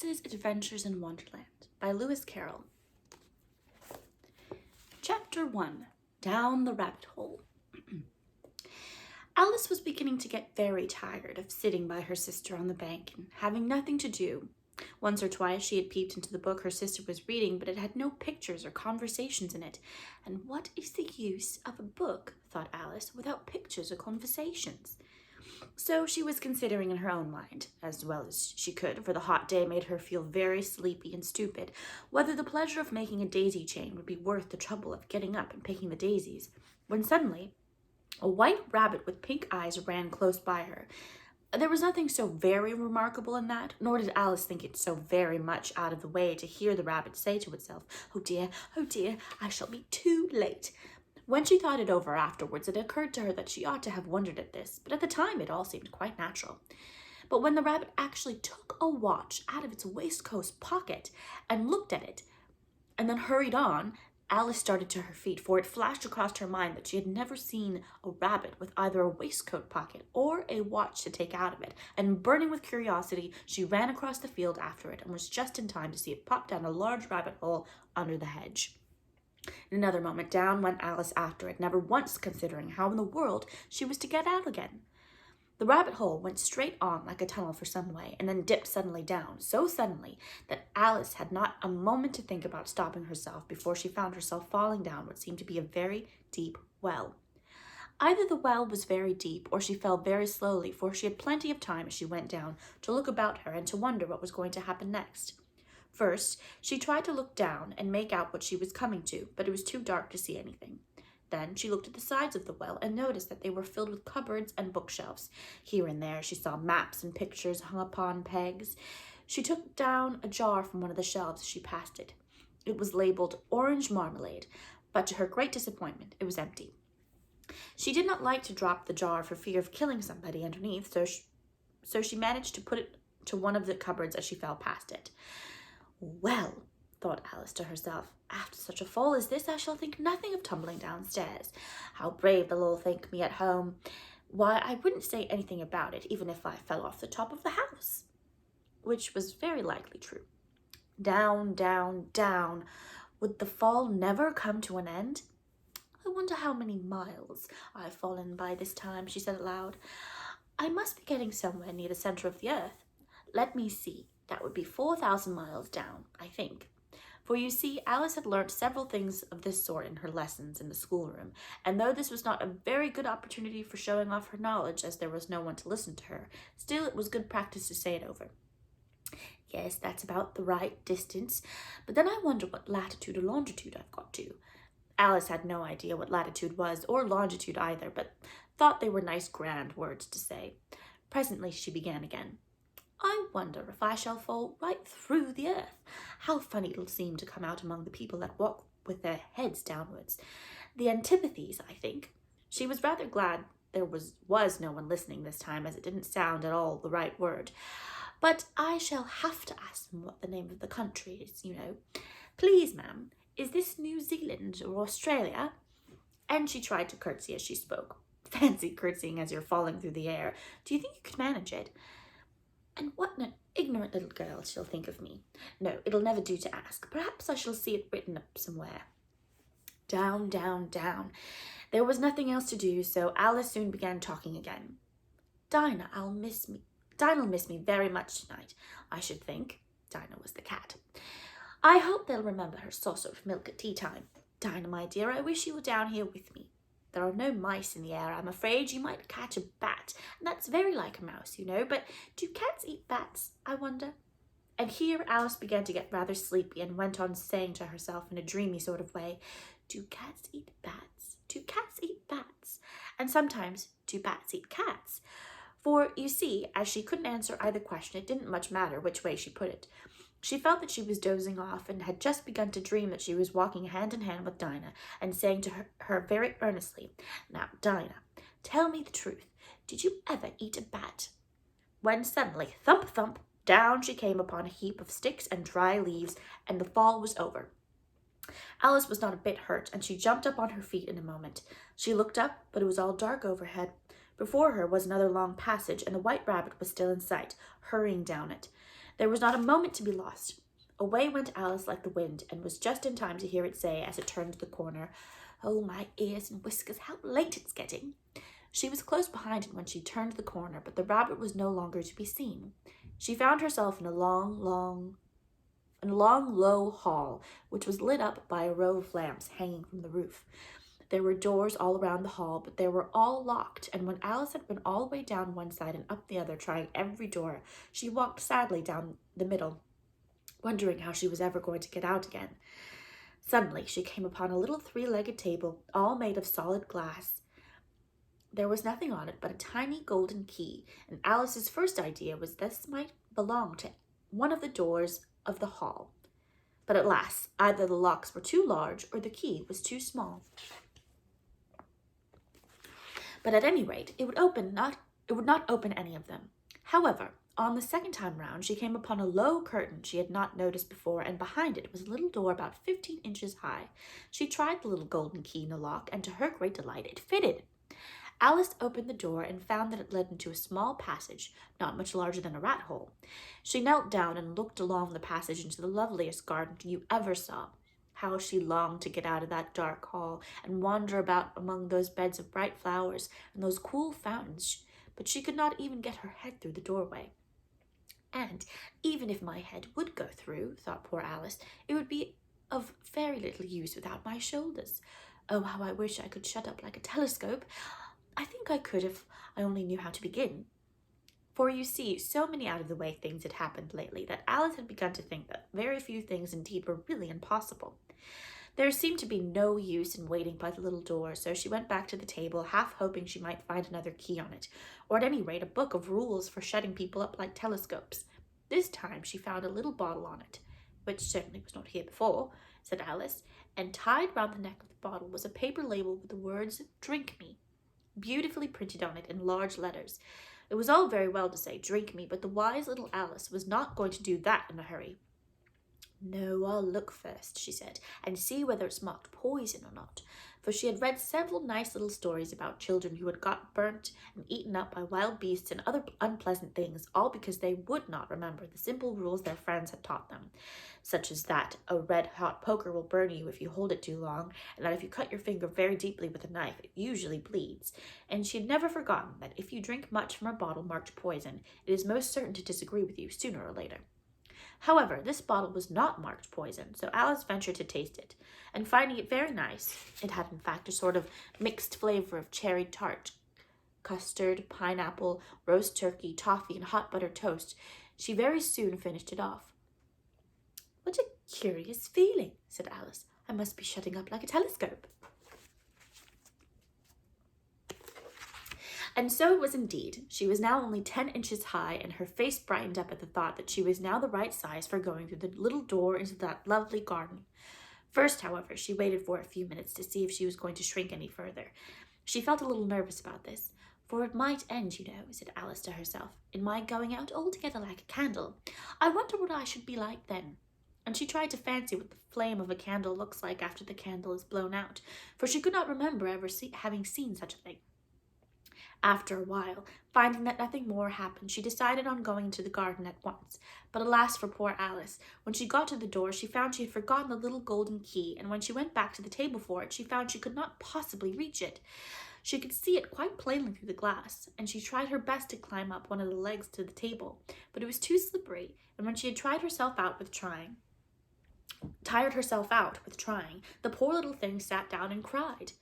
Alice's Adventures in Wonderland by Lewis Carroll. Chapter 1. Down the Rabbit Hole. Alice was beginning to get very tired of sitting by her sister on the bank and having nothing to do. Once or twice she had peeped into the book her sister was reading, but it had no pictures or conversations in it. And what is the use of a book, thought Alice, without pictures or conversations? So she was considering in her own mind, as well as she could, for the hot day made her feel very sleepy and stupid, whether the pleasure of making a daisy chain would be worth the trouble of getting up and picking the daisies, when suddenly a white rabbit with pink eyes ran close by her. There was nothing so very remarkable in that, nor did Alice think it so very much out of the way to hear the rabbit say to itself, oh dear, I shall be too late." When she thought it over afterwards, it occurred to her that she ought to have wondered at this, but at the time it all seemed quite natural. But when the rabbit actually took a watch out of its waistcoat pocket and looked at it, and then hurried on, Alice started to her feet, for it flashed across her mind that she had never seen a rabbit with either a waistcoat pocket or a watch to take out of it, and burning with curiosity, she ran across the field after it and was just in time to see it pop down a large rabbit hole under the hedge. In another moment, down went Alice after it, never once considering how in the world she was to get out again. The rabbit hole went straight on like a tunnel for some way, and then dipped suddenly down, so suddenly that Alice had not a moment to think about stopping herself before she found herself falling down what seemed to be a very deep well. Either the well was very deep, or she fell very slowly, for she had plenty of time as she went down to look about her and to wonder what was going to happen next. First, she tried to look down and make out what she was coming to, but it was too dark to see anything. Then she looked at the sides of the well and noticed that they were filled with cupboards and bookshelves. Here and there she saw maps and pictures hung upon pegs. She took down a jar from one of the shelves as she passed it. It was labeled orange marmalade, but to her great disappointment, it was empty. She did not like to drop the jar for fear of killing somebody underneath, so she managed to put it to one of the cupboards as she fell past it. Well, thought Alice to herself, after such a fall as this, I shall think nothing of tumbling downstairs. How brave they'll all think me at home. Why, I wouldn't say anything about it, even if I fell off the top of the house. Which was very likely true. Down, down, down. Would the fall never come to an end? I wonder how many miles I've fallen by this time, she said aloud. I must be getting somewhere near the center of the earth. Let me see. That would be 4,000 miles down, I think. For you see, Alice had learnt several things of this sort in her lessons in the schoolroom, and though this was not a very good opportunity for showing off her knowledge, as there was no one to listen to her, still it was good practice to say it over. Yes, that's about the right distance, but then I wonder what latitude or longitude I've got to. Alice had no idea what latitude was, or longitude either, but thought they were nice grand words to say. Presently she began again. I wonder if I shall fall right through the earth. How funny it'll seem to come out among the people that walk with their heads downwards. The antipathies, I think. She was rather glad there was no one listening this time, as it didn't sound at all the right word. But I shall have to ask them what the name of the country is, you know. Please, ma'am, is this New Zealand or Australia? And she tried to curtsy as she spoke. Fancy curtsying as you're falling through the air. Do you think you could manage it? And what an ignorant little girl she'll think of me. No, it'll never do to ask. Perhaps I shall see it written up somewhere. Down, down, down. There was nothing else to do, so Alice soon began talking again. Dinah'll miss me very much tonight, I should think. Dinah was the cat. I hope they'll remember her saucer of milk at tea time. Dinah, my dear, I wish you were down here with me. There are no mice in the air. I'm afraid you might catch a bat, and that's very like a mouse, you know, but do cats eat bats, I wonder? And here Alice began to get rather sleepy and went on saying to herself in a dreamy sort of way, do cats eat bats? Do cats eat bats? And sometimes, do bats eat cats? For, you see, as she couldn't answer either question, it didn't much matter which way she put it. She felt that she was dozing off and had just begun to dream that she was walking hand in hand with Dinah and saying to her very earnestly, Now, Dinah, tell me the truth. Did you ever eat a bat? When suddenly, thump, thump, down she came upon a heap of sticks and dry leaves, and the fall was over. Alice was not a bit hurt, and she jumped up on her feet in a moment. She looked up, but it was all dark overhead. Before her was another long passage, and the white rabbit was still in sight, hurrying down it. There was not a moment to be lost. Away went Alice like the wind, and was just in time to hear it say as it turned the corner, "Oh, my ears and whiskers, how late it's getting!" She was close behind it when she turned the corner, but the rabbit was no longer to be seen. She found herself in a long, low hall, which was lit up by a row of lamps hanging from the roof. There were doors all around the hall, but they were all locked, and when Alice had been all the way down one side and up the other, trying every door, she walked sadly down the middle, wondering how she was ever going to get out again. Suddenly, she came upon a little three-legged table, all made of solid glass. There was nothing on it but a tiny golden key, and Alice's first idea was this might belong to one of the doors of the hall. But alas, either the locks were too large or the key was too small. But at any rate, it would not open any of them. However, on the second time round, she came upon a low curtain she had not noticed before, and behind it was a little door about 15 inches high. She tried the little golden key in the lock, and to her great delight, it fitted. Alice opened the door and found that it led into a small passage, not much larger than a rat hole. She knelt down and looked along the passage into the loveliest garden you ever saw. How she longed to get out of that dark hall and wander about among those beds of bright flowers and those cool fountains, but she could not even get her head through the doorway. And even if my head would go through, thought poor Alice, it would be of very little use without my shoulders. Oh, how I wish I could shut up like a telescope. I think I could if I only knew how to begin. For you see, so many out-of-the-way things had happened lately that Alice had begun to think that very few things indeed were really impossible. There seemed to be no use in waiting by the little door, so she went back to the table, half hoping she might find another key on it, or at any rate a book of rules for shutting people up like telescopes. This time she found a little bottle on it, which certainly was not here before, said Alice, and tied round the neck of the bottle was a paper label with the words, "Drink me," beautifully printed on it in large letters. It was all very well to say, "Drink me," but the wise little Alice was not going to do that in a hurry. "No, I'll look first," she said, "and see whether it's marked poison or not," for she had read several nice little stories about children who had got burnt and eaten up by wild beasts and other unpleasant things, all because they would not remember the simple rules their friends had taught them, such as that a red-hot poker will burn you if you hold it too long, and that if you cut your finger very deeply with a knife, it usually bleeds. And she had never forgotten that if you drink much from a bottle marked poison, it is most certain to disagree with you sooner or later. However, this bottle was not marked poison, so Alice ventured to taste it, and finding it very nice, it had in fact a sort of mixed flavor of cherry tart, custard, pineapple, roast turkey, toffee, and hot buttered toast, she very soon finished it off. "What a curious feeling," said Alice. "I must be shutting up like a telescope." And so it was indeed. She was now only 10 inches high, and her face brightened up at the thought that she was now the right size for going through the little door into that lovely garden. First, however, she waited for a few minutes to see if she was going to shrink any further. She felt a little nervous about this, for it might end, you know, said Alice to herself, in my going out altogether like a candle. I wonder what I should be like then. And she tried to fancy what the flame of a candle looks like after the candle is blown out, for she could not remember ever having seen such a thing. After a while, finding that nothing more happened, she decided on going into the garden at once. But alas for poor Alice, when she got to the door, she found she had forgotten the little golden key, and when she went back to the table for it, she found she could not possibly reach it. She could see it quite plainly through the glass, and she tried her best to climb up one of the legs to the table, but it was too slippery, and when she had tired herself out with trying, the poor little thing sat down and cried.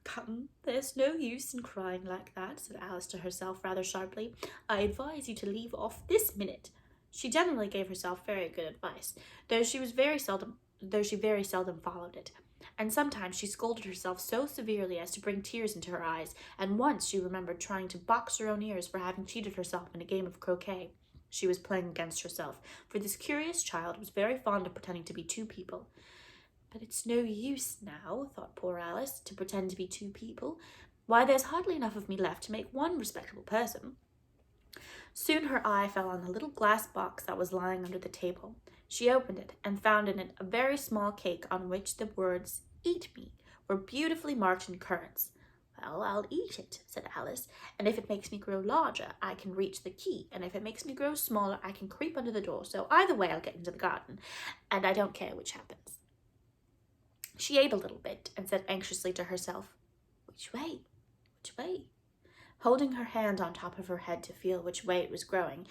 "Come, there's no use in crying like that," said Alice to herself rather sharply. "I advise you to leave off this minute." She generally gave herself very good advice, though she very seldom followed it. And sometimes she scolded herself so severely as to bring tears into her eyes, and once she remembered trying to box her own ears for having cheated herself in a game of croquet. She was playing against herself, for this curious child was very fond of pretending to be two people. "But it's no use now," thought poor Alice, "to pretend to be two people. Why, there's hardly enough of me left to make one respectable person." Soon her eye fell on the little glass box that was lying under the table. She opened it and found in it a very small cake on which the words, "Eat me," were beautifully marked in currants. "Well, I'll eat it," said Alice, "and if it makes me grow larger, I can reach the key, and if it makes me grow smaller, I can creep under the door, so either way I'll get into the garden, and I don't care which happens." She ate a little bit and said anxiously to herself, "Which way? Which way?" holding her hand on top of her head to feel which way it was growing,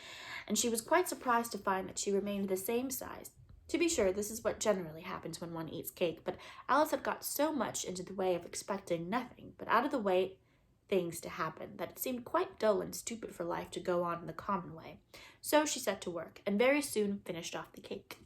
and she was quite surprised to find that she remained the same size. To be sure, this is what generally happens when one eats cake, but Alice had got so much into the way of expecting nothing but out of the way things to happen that it seemed quite dull and stupid for life to go on in the common way. So she set to work, and very soon finished off the cake.